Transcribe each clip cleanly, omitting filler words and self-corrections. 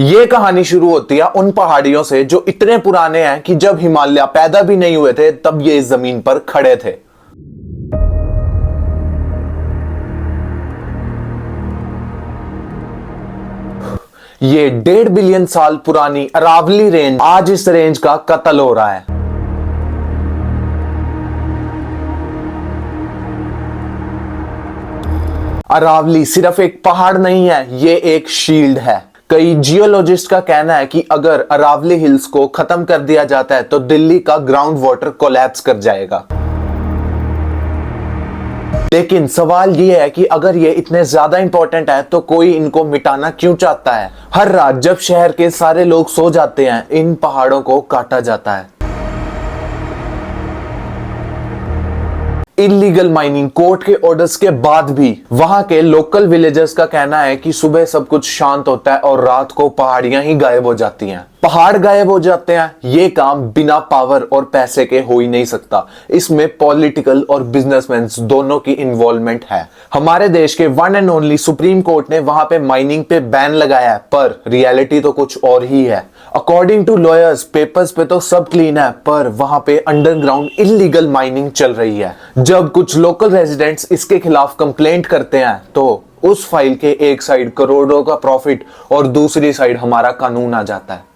ये कहानी शुरू होती है उन पहाड़ियों से जो इतने पुराने हैं कि जब हिमालय पैदा भी नहीं हुए थे तब ये इस जमीन पर खड़े थे। ये 1.5 बिलियन साल पुरानी अरावली रेंज आज इस रेंज का कत्ल हो रहा है। अरावली सिर्फ एक पहाड़ नहीं है, ये एक शील्ड है। कई जियोलॉजिस्ट का कहना है कि अगर अरावली हिल्स को खत्म कर दिया जाता है तो दिल्ली का ग्राउंड वाटर कोलैप्स कर जाएगा। लेकिन सवाल ये है कि अगर ये इतने ज्यादा इंपॉर्टेंट है तो कोई इनको मिटाना क्यों चाहता है। हर रात जब शहर के सारे लोग सो जाते हैं इन पहाड़ों को काटा जाता है। इलीगल माइनिंग कोर्ट के ऑर्डर्स के बाद भी वहां के लोकल विलेजर्स का कहना है कि सुबह सब कुछ शांत होता है और रात को पहाड़ियां ही गायब हो जाती हैं। पहाड़ गायब हो जाते हैं, ये काम बिना पावर और पैसे के हो ही नहीं सकता। इसमें पॉलिटिकल और बिजनेसमैन दोनों की इन्वॉल्वमेंट है। हमारे देश के one and only supreme court ने वहां पे माइनिंग पे बैन लगाया है, पर रियलिटी तो कुछ और ही है। अकॉर्डिंग टू लॉयर्स पेपर्स पे तो सब क्लीन है, पर वहां पे अंडरग्राउंड इलीगल माइनिंग चल रही है। जब कुछ लोकल रेजिडेंट्स इसके खिलाफ कंप्लेंट करते हैं तो उस फाइल के एक साइड करोड़ों का प्रॉफिट और दूसरी साइड हमारा कानून आ जाता है।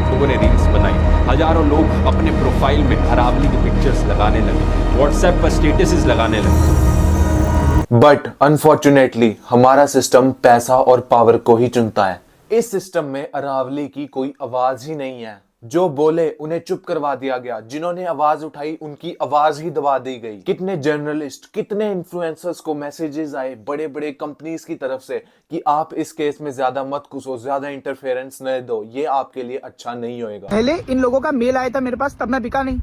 लोगों ने रील्स बनाई, हजारों लोग अपने प्रोफाइल में अरावली की पिक्चर्स लगाने लगे, व्हाट्सएप पर स्टेटसेस लगाने लगे। बट अनफॉर्चुनेटली हमारा सिस्टम पैसा और पावर को ही चुनता है। इस सिस्टम में अरावली की कोई आवाज ही नहीं है। जो बोले उन्हें चुप करवा दिया गया, जिन्होंने आवाज उठाई उनकी आवाज ही दबा दी गई। कितने जर्नलिस्ट, कितने इन्फ्लुएंसर्स को मैसेजेस आए बड़े बड़े कंपनीज की तरफ से कि आप इस केस में ज्यादा मत घुसो, ज्यादा इंटरफेरेंस न दो, ये आपके लिए अच्छा नहीं होएगा। पहले इन लोगों का मेल आया था मेरे पास, तब मैं बिका नहीं।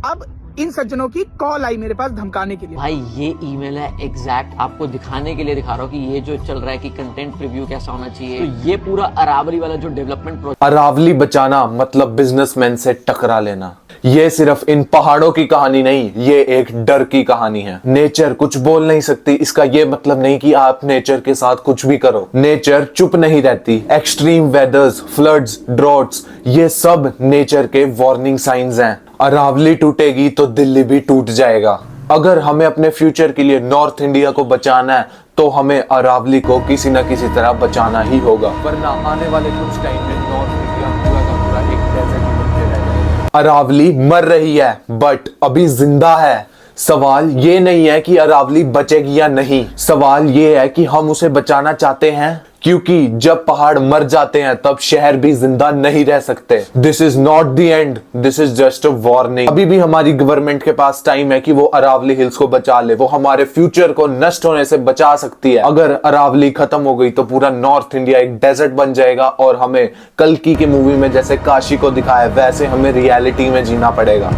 अब इन सज्जनों की कॉल आई मेरे पास धमकाने के लिए। भाई ये ईमेल है एग्जैक्ट आपको दिखाने के लिए दिखा रहा हूँ कि ये जो चल रहा है कि कंटेंट प्रीव्यू कैसा होना चाहिए। तो ये पूरा अरावली वाला जो डेवलपमेंट प्रोजेक्ट, अरावली बचाना मतलब बिजनेसमैन से टकरा लेना। ये सिर्फ इन पहाड़ों की कहानी नहीं, ये एक डर की कहानी है। नेचर कुछ बोल नहीं सकती, इसका ये मतलब नहीं कि आप नेचर के साथ कुछ भी करो। नेचर चुप नहीं रहती। एक्सट्रीम वेदर्स, फ्लड्स, ड्रॉट्स, ये सब नेचर के वार्निंग साइंस हैं। अरावली टूटेगी तो दिल्ली भी टूट जाएगा। अगर हमें अपने फ्यूचर के लिए नॉर्थ इंडिया को बचाना है तो हमें अरावली को किसी न किसी तरह बचाना ही होगा, वरना आने वाले कुछ टाइम में नॉर्थ इंडिया पूरा का पूरा एक डेजर्ट बनके रह जाएगा। अरावली मर रही है बट अभी जिंदा है। सवाल ये नहीं है कि अरावली बचेगी या नहीं, सवाल ये है कि हम उसे बचाना चाहते हैं, क्योंकि जब पहाड़ मर जाते हैं तब शहर भी जिंदा नहीं रह सकते। This is not the end, this is just a warning. अभी भी हमारी गवर्नमेंट के पास टाइम है कि वो अरावली हिल्स को बचा ले। वो हमारे फ्यूचर को नष्ट होने से बचा सकती है। अगर अरावली खत्म हो गई तो पूरा नॉर्थ इंडिया एक डेजर्ट बन जाएगा और हमें कल्कि की मूवी में जैसे काशी को दिखाया वैसे हमें रियलिटी में जीना पड़ेगा।